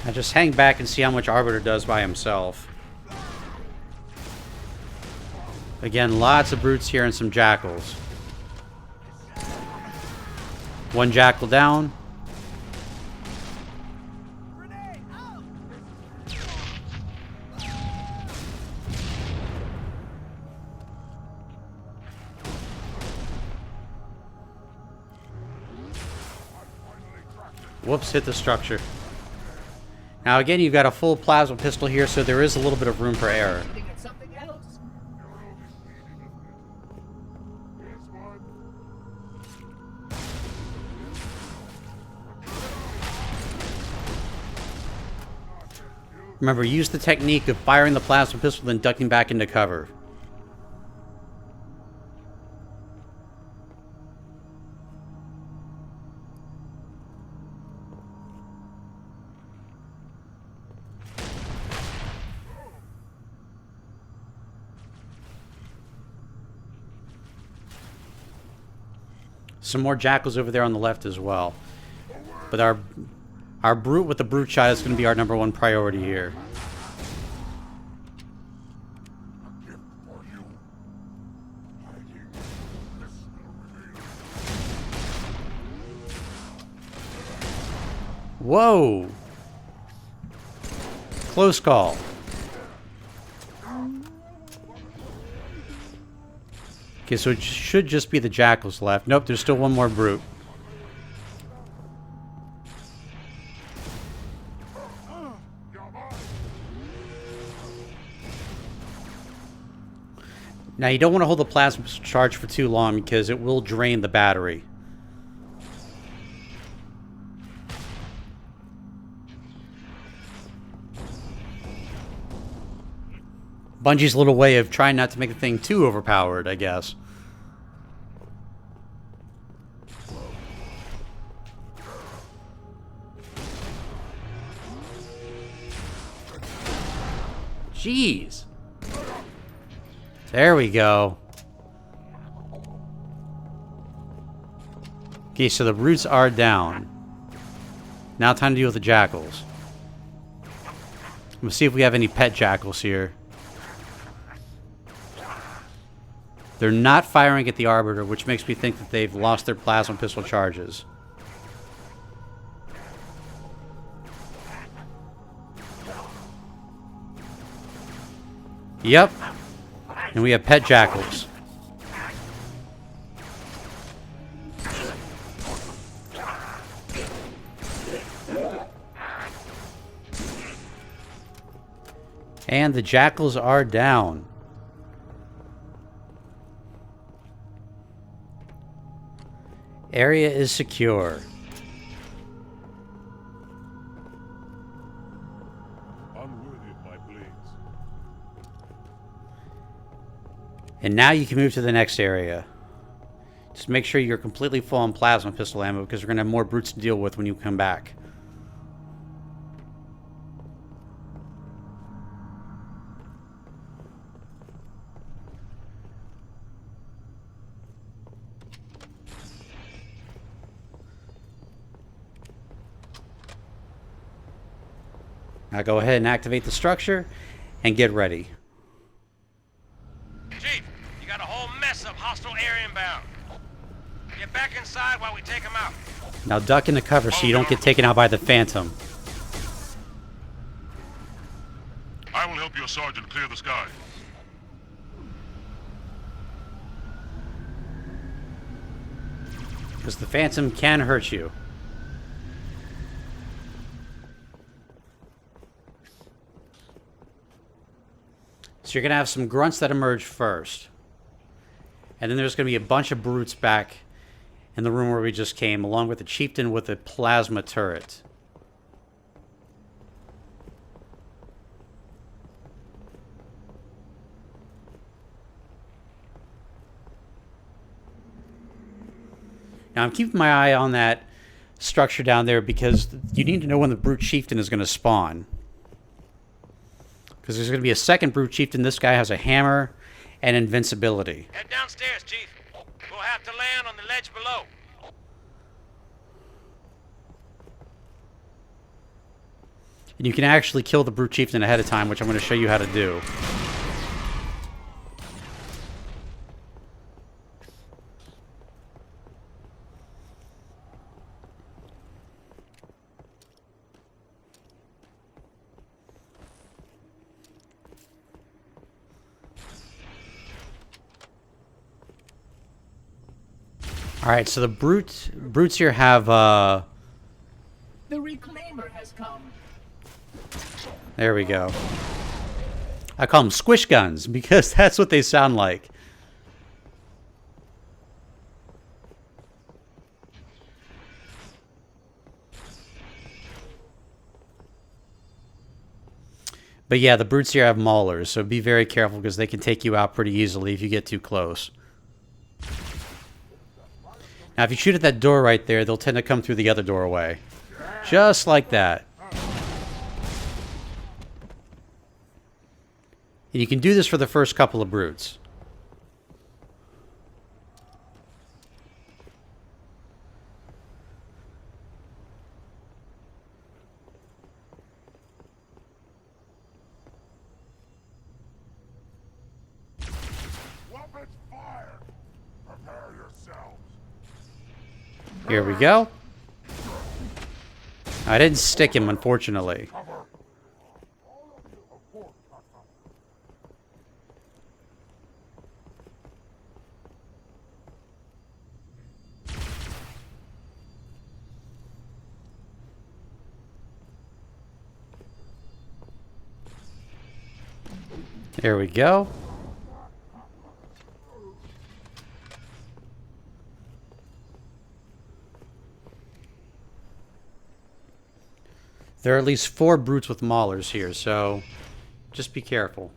I just hang back and see how much Arbiter does by himself. Again, lots of brutes here and some jackals. One jackal down. Whoops, hit the structure. Now again, you've got a full plasma pistol here, so there is a little bit of room for error. Shooting at something else. Remember, use the technique of firing the plasma pistol, then ducking back into cover. Some more jackals over there on the left as well. But our brute with the brute shot is going to be our #1 priority here. Whoa! Close call. Okay, so it should just be the jackals left. Nope, there's still one more brute. Now, you don't want to hold the plasma charge for too long because it will drain the battery. Bungie's little way of trying not to make the thing too overpowered, I guess. Jeez. There we go. Okay, so the brutes are down. Now time to deal with the jackals. Let's see if we have any pet jackals here. They're not firing at the Arbiter, which makes me think that they've lost their plasma pistol charges. Yep. And we have pet jackals. And the jackals are down. Area is secure. Unworthy of my blades. And now you can move to the next area. Just make sure you're completely full on plasma pistol ammo because we're going to have more brutes to deal with when you come back. Now go ahead and activate the structure and get ready. Chief, you got a whole mess of hostile air inbound. Get back inside while we take them out. Now duck into cover so you don't get taken out by the Phantom. I will help your sergeant clear the sky. Because the Phantom can hurt you. So you're going to have some grunts that emerge first. And then there's going to be a bunch of brutes back in the room where we just came, along with the chieftain with a plasma turret. Now I'm keeping my eye on that structure down there because you need to know when the brute chieftain is going to spawn. Because there's going to be a second brute chieftain. This guy has a hammer and invincibility. Head downstairs, Chief. We'll have to land on the ledge below. And you can actually kill the brute chieftain ahead of time, which I'm going to show you how to do. Alright, so the brutes here have, The Reclaimer has come. there we go. I call them squish guns, because that's what they sound like. But yeah, the brutes here have maulers, so be very careful, because they can take you out pretty easily if you get too close. Now, if you shoot at that door right there, they'll tend to come through the other doorway. Just like that. And you can do this for the first couple of brutes. Weapons fire! Prepare yourselves. Here we go. I didn't stick him, unfortunately. There we go. There are at least 4 brutes with maulers here, so just be careful.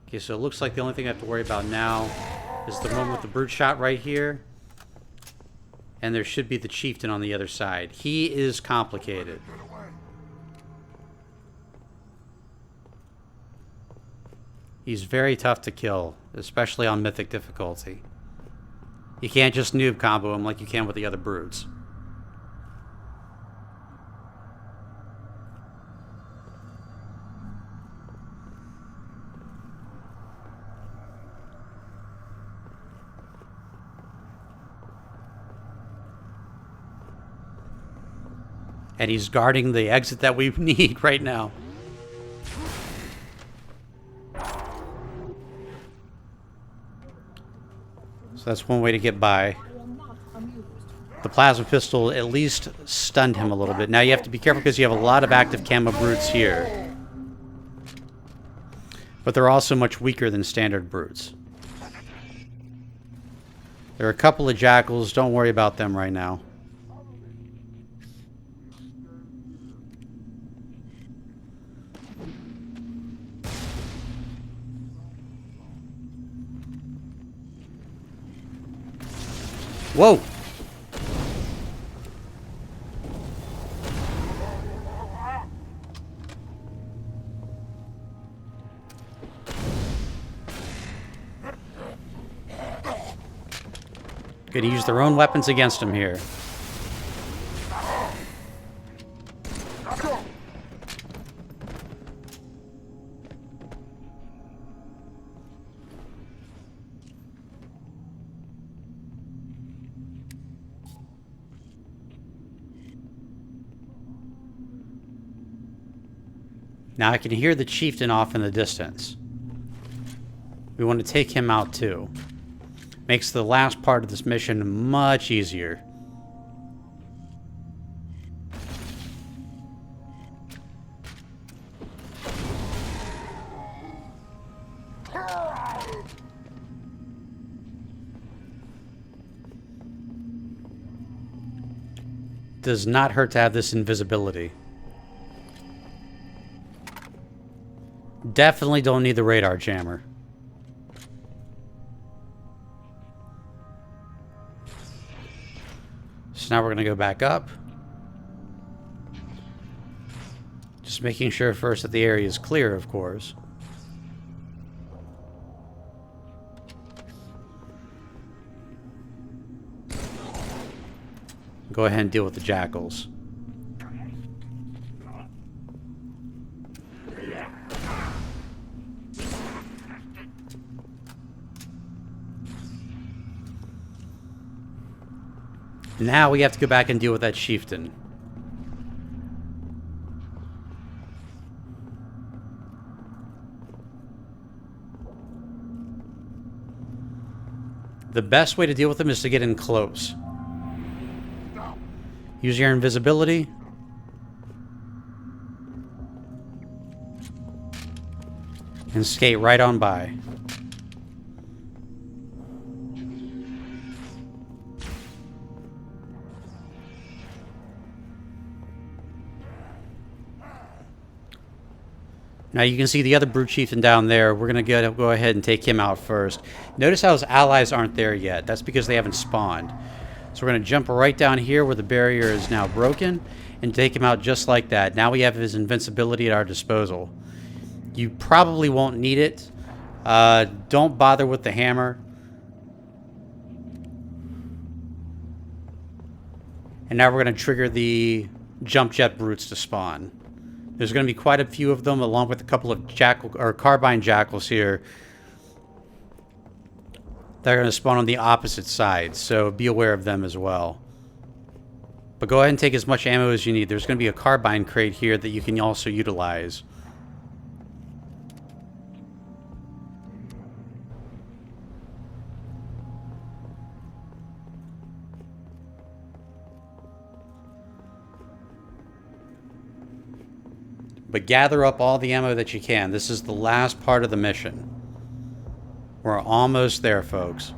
Okay, so it looks like the only thing I have to worry about now is the one with the brute shot right here. And there should be the chieftain on the other side. He is complicated. He's very tough to kill, especially on Mythic difficulty. You can't just noob combo him like you can with the other brutes. And he's guarding the exit that we need right now. So that's one way to get by. The plasma pistol at least stunned him a little bit. Now you have to be careful because you have a lot of active camo brutes here. But they're also much weaker than standard brutes. There are a couple of jackals. Don't worry about them right now. Whoa! Gonna use their own weapons against him here. Now I can hear the chieftain off in the distance. We want to take him out too. Makes the last part of this mission much easier. Does not hurt to have this invisibility. Definitely don't need the radar jammer. So now we're going to go back up. Just making sure first that the area is clear, of course. Go ahead and deal with the jackals. Now we have to go back and deal with that chieftain. The best way to deal with him is to get in close. Use your invisibility. And skate right on by. Now you can see the other brute chieftain down there. We're going to go ahead and take him out first. Notice how his allies aren't there yet. That's because they haven't spawned. So we're going to jump right down here where the barrier is now broken and take him out just like that. Now we have his invincibility at our disposal. You probably won't need it. Don't bother with the hammer. And now we're going to trigger the jump jet brutes to spawn. There's going to be quite a few of them, along with a couple of carbine jackals here. They're going to spawn on the opposite side, so be aware of them as well. But go ahead and take as much ammo as you need. There's going to be a carbine crate here that you can also utilize. But gather up all the ammo that you can. This is the last part of the mission. We're almost there, folks.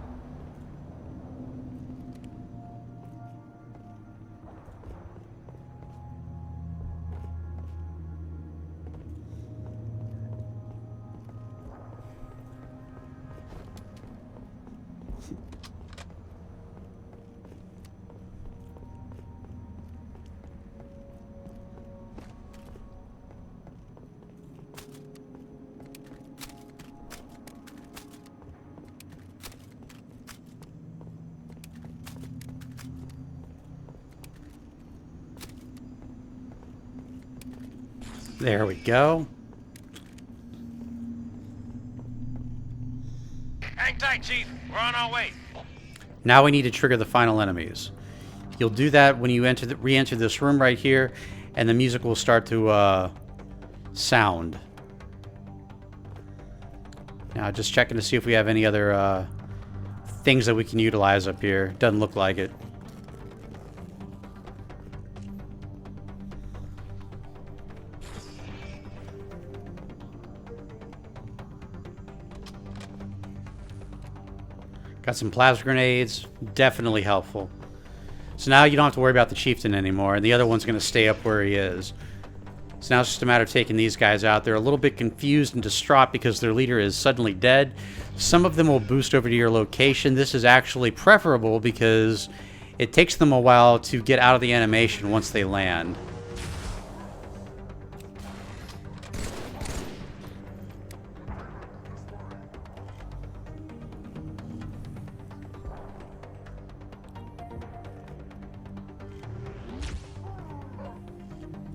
There we go. Hang tight, Chief. We're on our way. Now we need to trigger the final enemies. You'll do that when you re-enter this room right here, and the music will start to sound. Now, just checking to see if we have any other things that we can utilize up here. Doesn't look like it. Got some plasma grenades. Definitely helpful. So now you don't have to worry about the chieftain anymore, and the other one's going to stay up where he is. So now it's just a matter of taking these guys out. They're a little bit confused and distraught because their leader is suddenly dead. Some of them will boost over to your location. This is actually preferable because it takes them a while to get out of the animation once they land.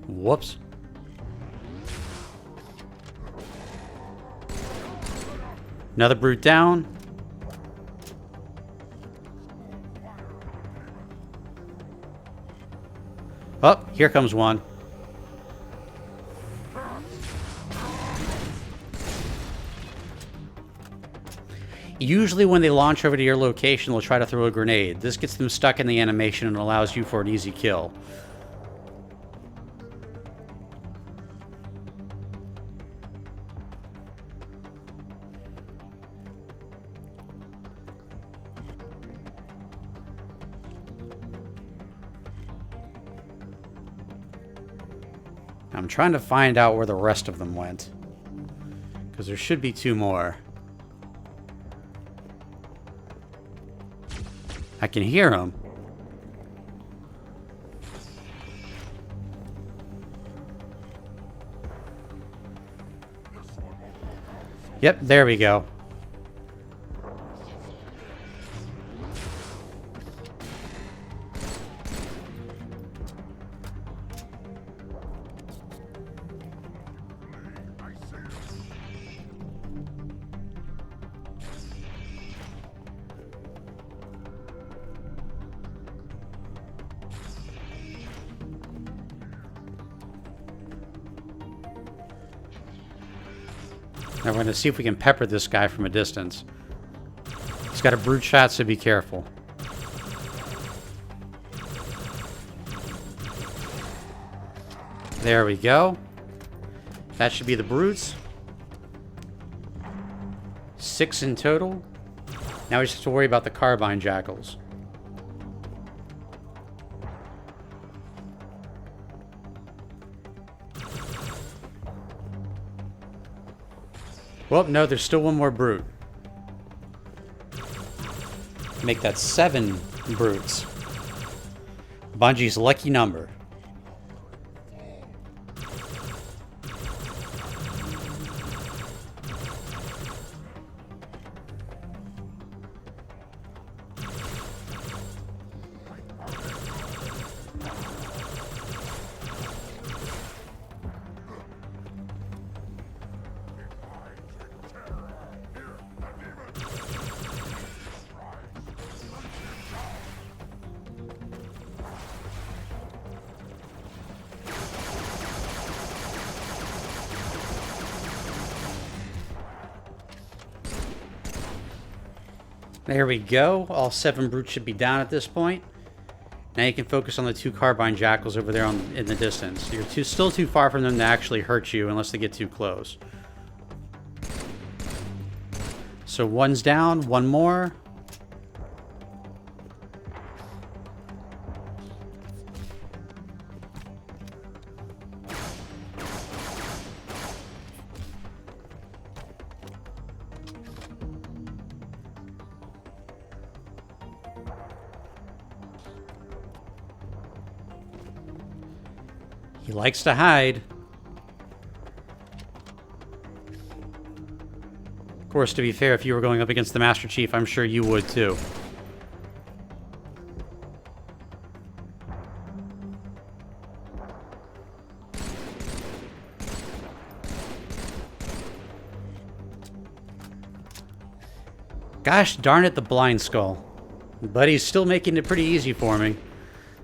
Whoops. Another brute down. Oh, here comes one. Usually when they launch over to your location, they'll try to throw a grenade. This gets them stuck in the animation and allows you for an easy kill. I'm trying to find out where the rest of them went, because there should be two more. I can hear them. Yep, there we go. Now we're going to see if we can pepper this guy from a distance. He's got a brute shot, so be careful. There we go. That should be the brutes. 6 in total. Now we just have to worry about the carbine jackals. Well, no, there's still one more brute. Make that 7 brutes. Bungie's lucky number. There we go. All 7 brutes should be down at this point. Now you can focus on the 2 carbine jackals over there in the distance. You're still too far from them to actually hurt you unless they get too close. So 1's down, 1 more. He likes to hide. Of course, to be fair, if you were going up against the Master Chief, I'm sure you would too. Gosh darn it, the blind skull. But he's still making it pretty easy for me.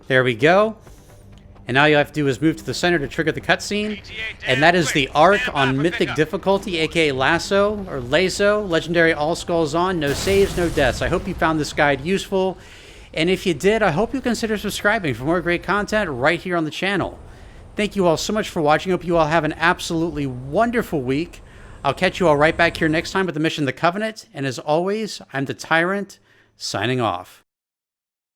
There we go. And now all you have to do is move to the center to trigger the cutscene. And that is the arc on Mythic difficulty, aka LASO, or LASO, Legendary All Skulls On, no saves, no deaths. I hope you found this guide useful. And if you did, I hope you consider subscribing for more great content right here on the channel. Thank you all so much for watching. I hope you all have an absolutely wonderful week. I'll catch you all right back here next time with the mission The Covenant. And as always, I'm the Tyrant, signing off.